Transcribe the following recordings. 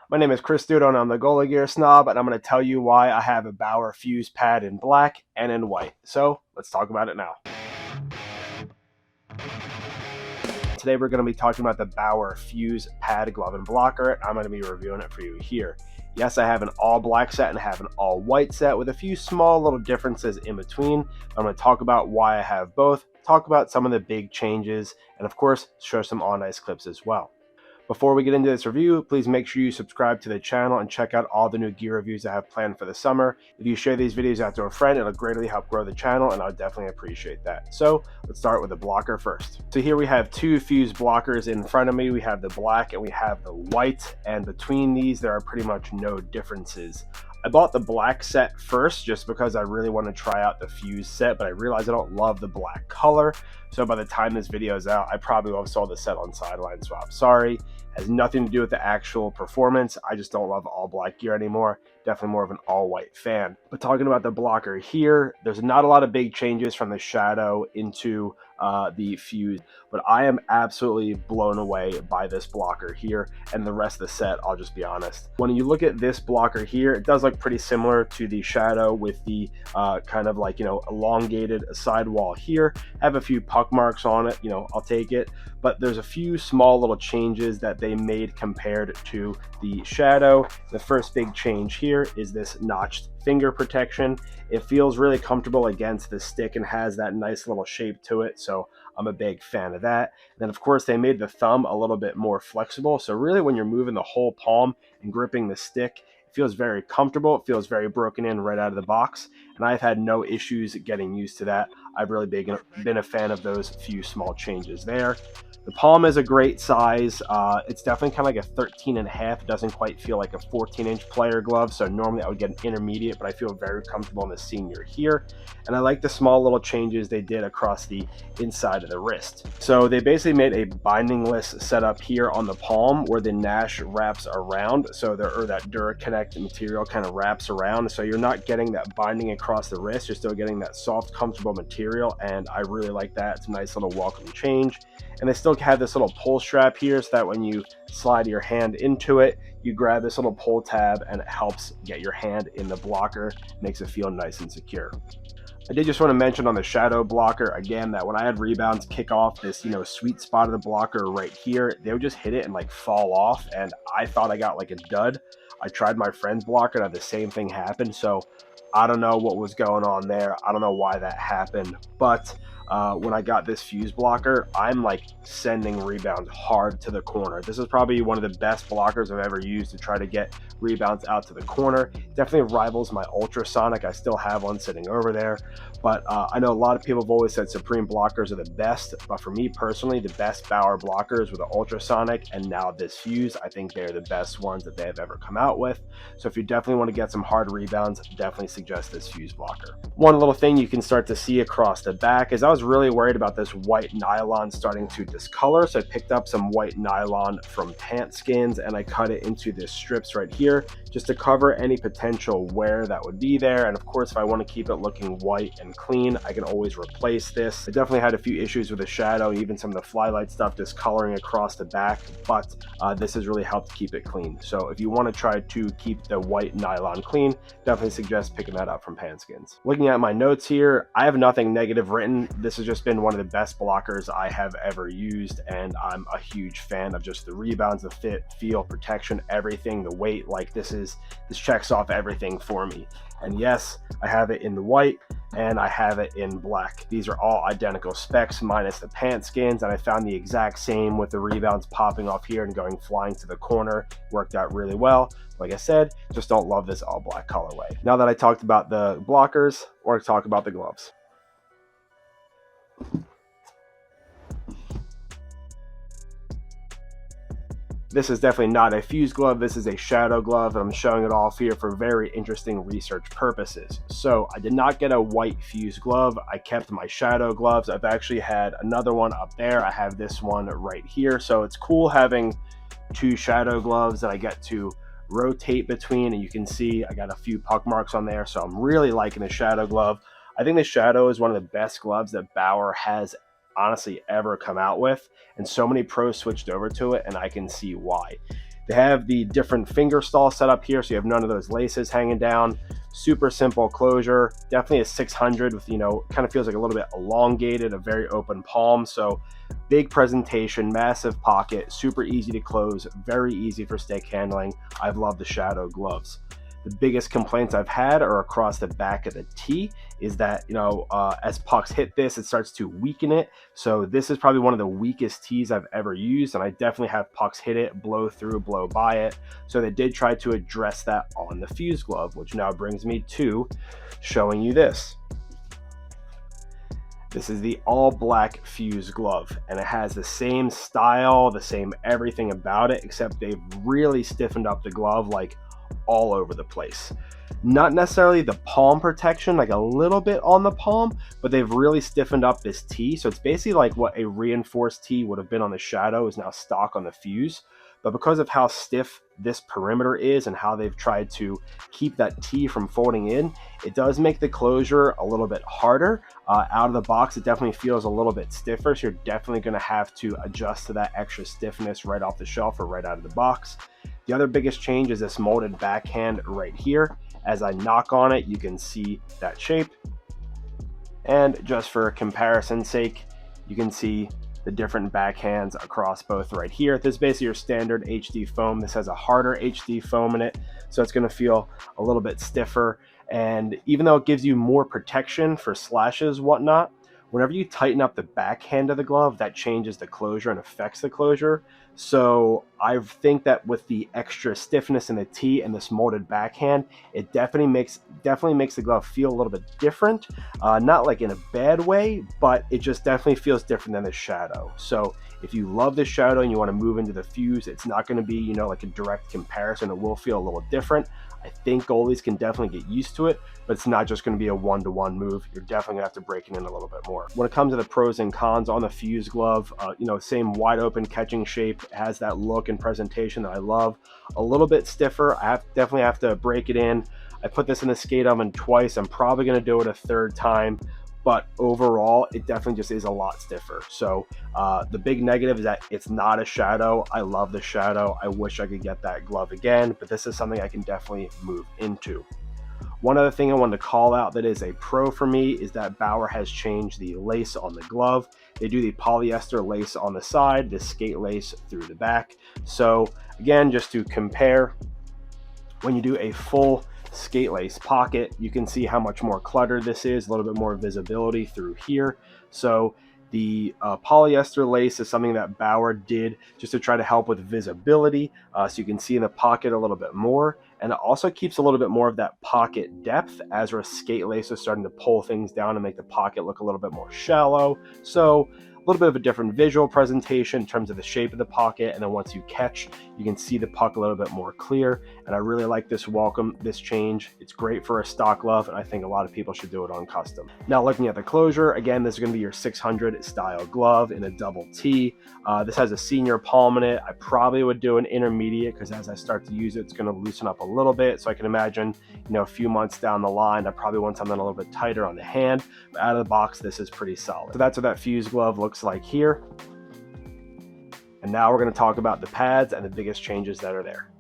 My name is Dudo and I'm the Goalie Gear Snob, and I'm going to tell you why I have a Bauer Fuse pad in black and in white. So let's talk about it now. Today we're going to be talking about the Bauer Fuse pad, glove, and blocker. I'm going to be reviewing it for you here. Yes, I have an all black set and I have an all white set with a few small little differences in between. I'm going to talk about why I have both, talk about some of the big changes, and of course show some on ice clips as well. Before we get into this review, please make sure you subscribe to the channel and check out all the new gear reviews I have planned for the summer. If you share these videos out to a friend, it'll greatly help grow the channel, and I'll definitely appreciate that. So let's start with the blocker first. So here we have two Fuse blockers in front of me. We have the black and we have the white, and between these there are pretty much no differences. I bought the black set first just because I really want to try out the Fuse set, but I realized I don't love the black color. So by the time this video is out, I probably will have sold the set on Sideline Swap. Sorry, it has nothing to do with the actual performance. I just don't love all black gear anymore. Definitely more of an all white fan. But talking about the blocker here, there's not a lot of big changes from the Shadow into the Fuse, but I am absolutely blown away by this blocker here and the rest of the set. I'll just be honest. When you look at this blocker here, it does look pretty similar to the Shadow with the kind of like, elongated sidewall here. Have a few puck marks on it, I'll take it, but there's a few small little changes that they made compared to the Shadow. The first big change here is this notched finger protection. It feels really comfortable against the stick and has that nice little shape to it, so I'm a big fan of that. And then of course they made the thumb a little bit more flexible, so really when you're moving the whole palm and gripping the stick, it feels very comfortable. It feels very broken in right out of the box, and I've had no issues getting used to that. I've really been a fan of those few small changes there. The palm is a great size. It's definitely kind of like a 13.5. It doesn't quite feel like a 14-inch player glove, so normally I would get an intermediate, but I feel very comfortable in the senior here. And I like the small little changes they did across the inside of the wrist. So they basically made a bindingless setup here on the palm where the Nash wraps around, so that DuraConnect material kind of wraps around, so you're not getting that binding across the wrist. You're still getting that soft, comfortable material, and I really like that. It's a nice little welcome change. And they still have this little pull strap here so that when you slide your hand into it, you grab this little pull tab and it helps get your hand in the blocker, makes it feel nice and secure. I did just want to mention on the Shadow blocker again that when I had rebounds kick off this sweet spot of the blocker right here, they would just hit it and like fall off, and I thought I got like a dud. I tried my friend's blocker and had the same thing happen, so I don't know what was going on there. I don't know why that happened, but when I got this Fuse blocker, I'm like sending rebounds hard to the corner. This is probably one of the best blockers I've ever used to try to get rebounds out to the corner. Definitely rivals my Ultrasonic. I still have one sitting over there, but I know a lot of people have always said Supreme blockers are the best, but for me personally, the best Bauer blockers were the Ultrasonic, and now this Fuse. I think they're the best ones that they have ever come out with. So if you definitely want to get some hard rebounds, definitely suggest this Fuse blocker. One little thing you can start to see across the back is I was really worried about this white nylon starting to discolor, so I picked up some white nylon from PANTSKINZ and I cut it into this strips right here just to cover any potential wear that would be there. And of course, if I want to keep it looking white and clean, I can always replace this. I definitely had a few issues with the Shadow, even some of the Flylight stuff discoloring across the back, but this has really helped keep it clean. So if you want to try to keep the white nylon clean, definitely suggest picking that up from PANTSKINZ. Looking at my notes here, I have nothing negative written. This has just been one of the best blockers I have ever used, and I'm a huge fan of just the rebounds, the fit, feel, protection, everything, the weight. Like this checks off everything for me. And yes, I have it in the white and I have it in black. These are all identical specs minus the PANTSKINZ, and I found the exact same with the rebounds popping off here and going flying to the corner. Worked out really well. Like I said, just don't love this all black colorway. Now that I talked about the blockers, we're going to talk about the gloves. This is definitely not a Fuse glove. This is a Shadow glove, and I'm showing it off here for very interesting research purposes. So I did not get a white Fuse glove. I kept my Shadow gloves. I've actually had another one up there. I have this one right here. So it's cool having two Shadow gloves that I get to rotate between, and you can see I got a few puck marks on there. So I'm really liking the Shadow glove. I think the Shadow is one of the best gloves that Bauer has honestly ever come out with, and so many pros switched over to it, and I can see why. They have the different finger stall set up here, so you have none of those laces hanging down. Super simple closure. Definitely a 600 with, you know, kind of feels like a little bit elongated, a very open palm. So big presentation, massive pocket, super easy to close, very easy for stick handling. I've loved the Shadow gloves. The biggest complaints I've had are across the back of the tee is that, you know, as pucks hit this, it starts to weaken it. So this is probably one of the weakest tees I've ever used, and I definitely have pucks hit it, blow through, blow by it. So they did try to address that on the Fuse glove, which now brings me to showing you this. This is the all black Fuse glove, and it has the same style, the same everything about it, except they've really stiffened up the glove like all over the place. Not necessarily the palm protection, like a little bit on the palm, but they've really stiffened up this tee. So it's basically like what a reinforced tee would have been on the Shadow is now stock on the Fuse. But because of how stiff this perimeter is and how they've tried to keep that tee from folding in, it does make the closure a little bit harder. Out of the box, it definitely feels a little bit stiffer, so you're definitely going to have to adjust to that extra stiffness right off the shelf or right out of the box. The other biggest change is this molded backhand right here. As I knock on it, you can see that shape. And just for comparison's sake, you can see the different backhands across both right here. This is basically your standard HD foam. This has a harder HD foam in it, so it's going to feel a little bit stiffer. And even though it gives you more protection for slashes, whatnot, whenever you tighten up the backhand of the glove, that changes the closure and affects the closure. So I think that with the extra stiffness in the tee and this molded backhand, it definitely makes the glove feel a little bit different. Not like in a bad way, but it just definitely feels different than the Shadow. So if you love the Shadow and you want to move into the Fuse, it's not going to be, you know, like a direct comparison. It will feel a little different. I think goalies can definitely get used to it, but it's not just going to be a one-to-one move. You're definitely going to have to break it in a little bit more. When it comes to the pros and cons on the Fuse glove, you know, same wide open catching shape, has that look and presentation that I love. A little bit stiffer. I definitely have to break it in. I put this in the skate oven twice. I'm probably going to do it a third time, but overall, it definitely just is a lot stiffer. So the big negative is that it's not a Shadow. I love the Shadow. I wish I could get that glove again, but this is something I can definitely move into. One other thing I wanted to call out that is a pro for me is that Bauer has changed the lace on the glove. They do the polyester lace on the side, the skate lace through the back. So again, just to compare, when you do a full skate lace pocket, you can see how much more cluttered this is, a little bit more visibility through here. So the polyester lace is something that Bauer did just to try to help with visibility, so you can see in the pocket a little bit more, and it also keeps a little bit more of that pocket depth as our skate lace is starting to pull things down and make the pocket look a little bit more shallow. So a little bit of a different visual presentation in terms of the shape of the pocket, and then once you catch, you can see the puck a little bit more clear. And I really like this change. It's great for a stock glove, and I think a lot of people should do it on custom. Now looking at the closure, again, this is going to be your 600 style glove in a double T. This has a senior palm in it. I probably would do an intermediate because as I start to use it, it's going to loosen up a little bit. So I can imagine, you know, a few months down the line, I probably want something a little bit tighter on the hand. But out of the box, this is pretty solid. So that's what that Fuse glove looks like here. And now we're going to talk about the pads and the biggest changes that are there.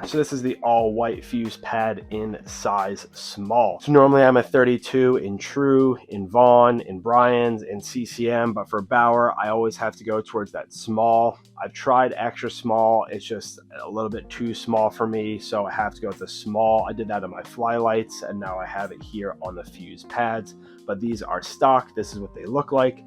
So this is the all white Fuse pad in size small. So normally I'm a 32 in True, in Vaughn, in Brian's, in CCM, but for Bauer, I always have to go towards that small. I've tried extra small. It's just a little bit too small for me, so I have to go with the small. I did that on my Flylights, and now I have it here on the Fuse pads, but these are stock. This is what they look like.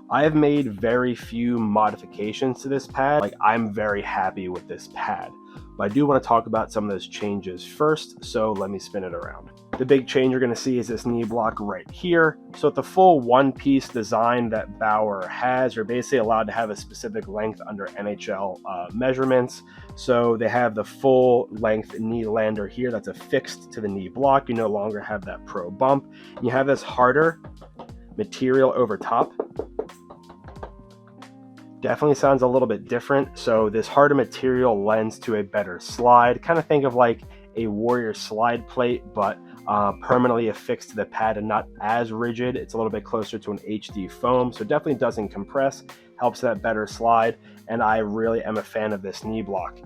I have made very few modifications to this pad. Like, I'm very happy with this pad. But I do want to talk about some of those changes first, so let me spin it around. The big change you're going to see is this knee block right here. So with the full one-piece design that Bauer has, you're basically allowed to have a specific length under NHL measurements. So they have the full length knee lander here that's affixed to the knee block. You no longer have that pro bump. You have this harder material over top. Definitely sounds a little bit different. So this harder material lends to a better slide. Kind of think of like a Warrior slide plate, but permanently affixed to the pad and not as rigid. It's a little bit closer to an HD foam, so it definitely doesn't compress. helps that better slide, and I really am a fan of this knee block.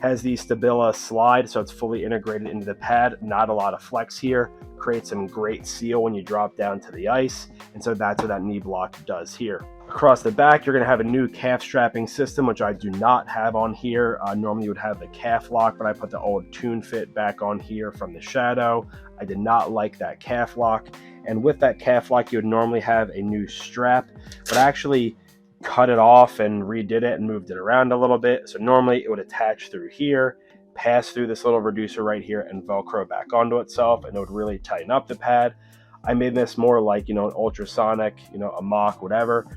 Has the Stabila slide, so it's fully integrated into the pad. Not a lot of flex here. Creates some great seal when you drop down to the ice, and so that's what that knee block does here. Across the back, you're going to have a new calf strapping system, which I do not have on here. Normally you would have the calf lock, but I put the old Tunefit back on here from the Shadow. I did not like that calf lock, and with that calf lock, you would normally have a new strap, but I actually cut it off and redid it and moved it around a little bit. So normally it would attach through here, pass through this little reducer right here, and Velcro back onto itself, and it would really tighten up the pad. I made this more like, an ultrasonic, a mock, whatever,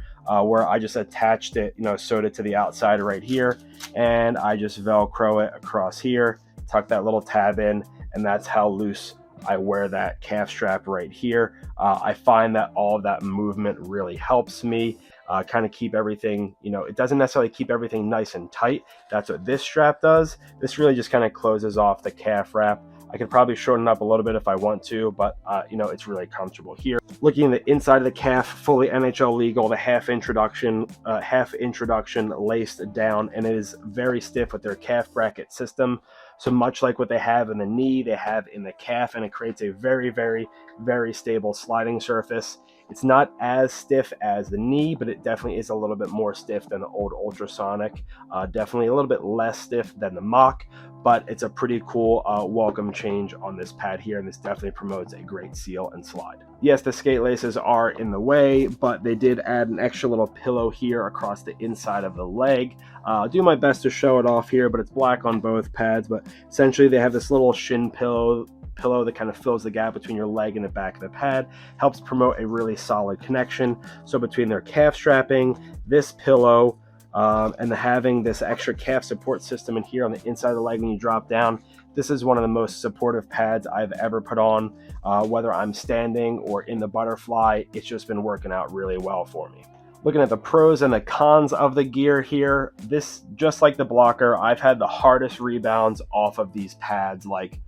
where I just attached it, sewed it to the outside right here, and I just Velcro it across here, tuck that little tab in, and that's how loose I wear that calf strap right here. I find that all of that movement really helps me kind of keep everything, it doesn't necessarily keep everything nice and tight. That's what this strap does. This really just kind of closes off the calf wrap. I could probably shorten up a little bit if I want to, but it's really comfortable here. Looking at the inside of the calf, fully NHL legal, the half introduction laced down, and it is very stiff with their calf bracket system. So much like what they have in the knee, they have in the calf, and it creates a very, very, very stable sliding surface. It's not as stiff as the knee, but it definitely is a little bit more stiff than the old ultrasonic. Definitely a little bit less stiff than the mock, but it's a pretty cool welcome change on this pad here, and this definitely promotes a great seal and slide. Yes, the skate laces are in the way, but they did add an extra little pillow here across the inside of the leg. I'll do my best to show it off here, but it's black on both pads, but essentially they have this little shin pillow that kind of fills the gap between your leg and the back of the pad, helps promote a really solid connection. So between their calf strapping, this pillow, and having this extra calf support system in here on the inside of the leg when you drop down, this is one of the most supportive pads I've ever put on. Whether I'm standing or in the butterfly, it's just been working out really well for me. Looking at the pros and the cons of the gear here, this, just like the blocker, I've had the hardest rebounds off of these pads. Like,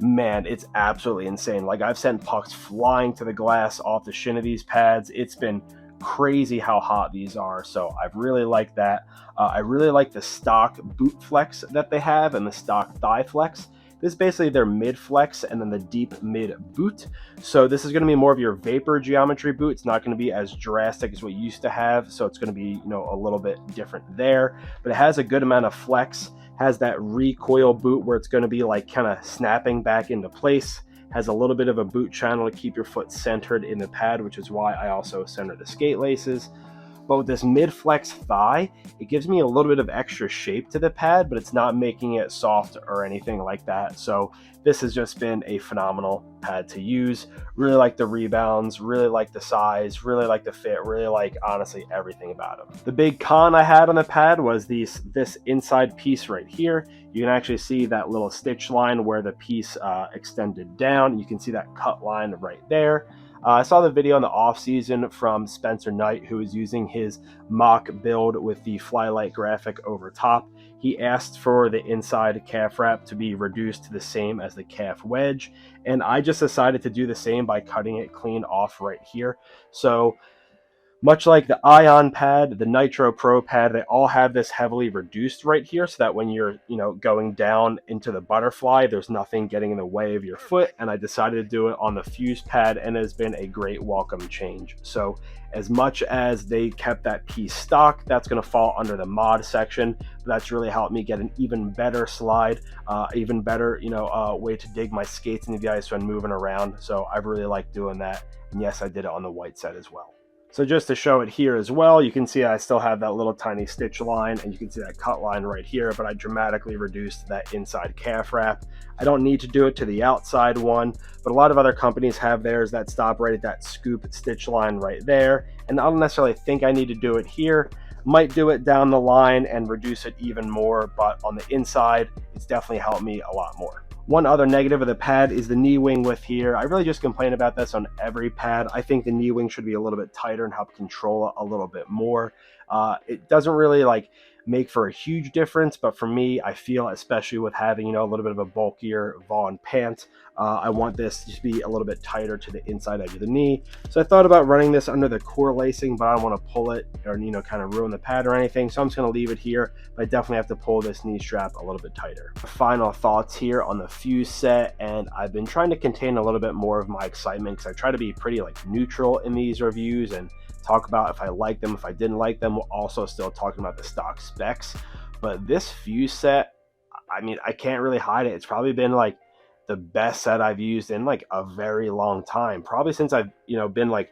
man, it's absolutely insane. Like, I've sent pucks flying to the glass off the shin of these pads. It's been crazy how hot these are, so I've really liked that. I really like the stock boot flex that they have and the stock thigh flex. This is basically their mid flex and then the deep mid boot. So this is going to be more of your vapor geometry boot. It's not going to be as drastic as what you used to have, so it's going to be a little bit different there, but it has a good amount of flex. Has that recoil boot where it's going to be like kind of snapping back into place. Has a little bit of a boot channel to keep your foot centered in the pad, which is why I also center the skate laces. But with this mid-flex thigh, it gives me a little bit of extra shape to the pad, but it's not making it soft or anything like that. So this has just been a phenomenal pad to use. Really like the rebounds, really like the size, really like the fit, really like, honestly, everything about them. The big con I had on the pad was this inside piece right here. You can actually see that little stitch line where the piece extended down. You can see that cut line right there. I saw the video in the off season from Spencer Knight, who was using his mock build with the Flylight graphic over top. He asked for the inside calf wrap to be reduced to the same as the calf wedge, and I just decided to do the same by cutting it clean off right here. So much like the Ion pad, the Nitro Pro pad, they all have this heavily reduced right here so that when you're, going down into the butterfly, there's nothing getting in the way of your foot. And I decided to do it on the Fuse pad, and it has been a great welcome change. So as much as they kept that piece stock, that's going to fall under the mod section. But that's really helped me get an even better slide, even better, way to dig my skates into the ice when moving around. So I really like doing that. And yes, I did it on the white set as well. So just to show it here as well, you can see I still have that little tiny stitch line, and you can see that cut line right here, but I dramatically reduced that inside calf wrap. I don't need to do it to the outside one, but a lot of other companies have theirs that stop right at that scoop stitch line right there, and I don't necessarily think I need to do it here. Might do it down the line and reduce it even more, but on the inside, it's definitely helped me a lot more. One other negative of the pad is the knee wing width here. I really just complain about this on every pad. I think the knee wing should be a little bit tighter and help control it a little bit more. It doesn't really make for a huge difference, but for me, I feel, especially with having, a little bit of a bulkier Vaughn pant, I want this to be a little bit tighter to the inside edge of the knee. So I thought about running this under the core lacing, but I don't want to pull it or, kind of ruin the pad or anything. So I'm just going to leave it here, but I definitely have to pull this knee strap a little bit tighter. Final thoughts here on the Fuse set, and I've been trying to contain a little bit more of my excitement because I try to be pretty neutral in these reviews and talk about if I like them, if I didn't like them, while also still talking about the stock specs. But this Fuse set, I mean, I can't really hide it. It's probably been the best set I've used in a very long time, probably since I've been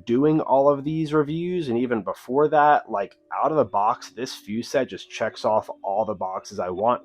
doing all of these reviews. And even before that, out of the box, this Fuse set just checks off all the boxes I want,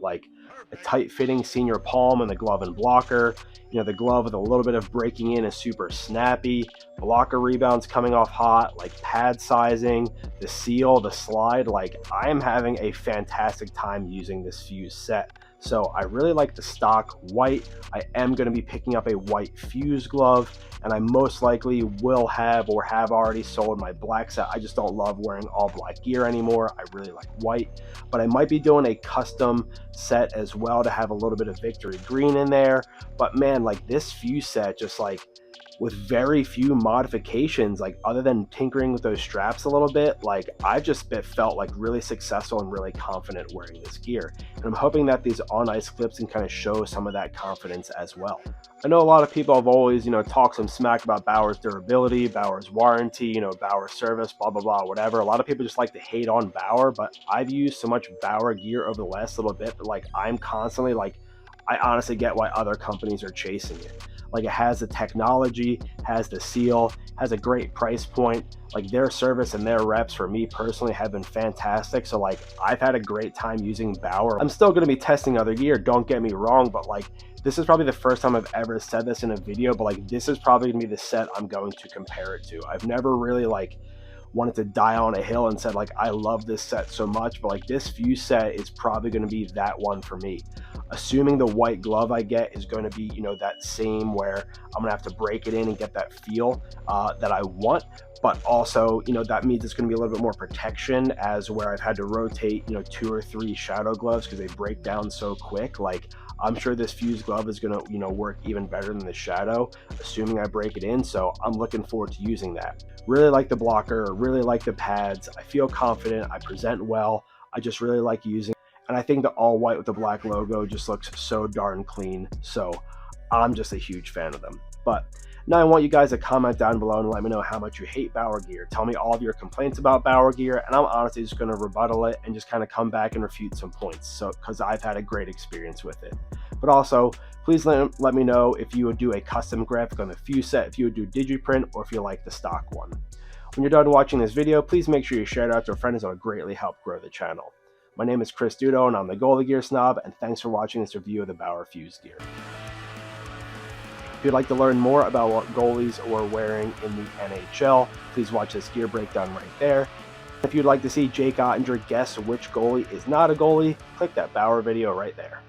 a tight fitting senior palm and the glove and blocker, the glove with a little bit of breaking in is super snappy, blocker rebounds coming off hot, pad sizing, the seal, the slide. I am having a fantastic time using this Fuse set. So I really like the stock white. I am going to be picking up a white Fuse glove, and I most likely will have or have already sold my black set. I just don't love wearing all black gear anymore. I really like white, but I might be doing a custom set as well to have a little bit of victory green in there. But man, this Fuse set, just with very few modifications, other than tinkering with those straps a little bit, I've just felt really successful and really confident wearing this gear. And I'm hoping that these on ice clips can kind of show some of that confidence as well. I know a lot of people have always, talked some smack about Bauer's durability, Bauer's warranty, Bauer's service, blah, blah, blah, whatever. A lot of people just like to hate on Bauer, but I've used so much Bauer gear over the last little bit that I'm constantly I honestly get why other companies are chasing it. It has the technology, has the seal, has a great price point. Their service and their reps for me personally have been fantastic. So I've had a great time using Bauer. I'm still going to be testing other gear, don't get me wrong, but this is probably the first time I've ever said this in a video, but this is probably going to be the set I'm going to compare it to. I've never really wanted to die on a hill and said I love this set so much, but this Fuse set is probably going to be that one for me. Assuming the white glove I get is going to be that same where I'm gonna have to break it in and get that feel that I want, but also that means it's going to be a little bit more protection, as where I've had to rotate 2 or 3 shadow gloves because they break down so quick. I'm sure this Fuse glove is going to work even better than the shadow, assuming I break it in. So I'm looking forward to using that. Really like the blocker, really like the pads. I feel confident, I present well. I just really like using, and I think the all white with the black logo just looks so darn clean. So I'm just a huge fan of them. But now I want you guys to comment down below and let me know how much you hate Bauer gear. Tell me all of your complaints about Bauer gear, and I'm honestly just going to rebuttal it and just kind of come back and refute some points, so because I've had a great experience with it. But also, please let me know if you would do a custom graphic on the Fuse set, if you would do digiprint, or if you like the stock one. When you're done watching this video, please make sure you share it out to a friend, as it will greatly help grow the channel. My name is Dudo, and I'm the Goalie Gear Snob, and thanks for watching this review of the Bauer Fuse gear. If you'd like to learn more about what goalies are wearing in the NHL, please watch this gear breakdown right there. If you'd like to see Jake Ottinger guess which goalie is not a goalie, click that Bauer video right there.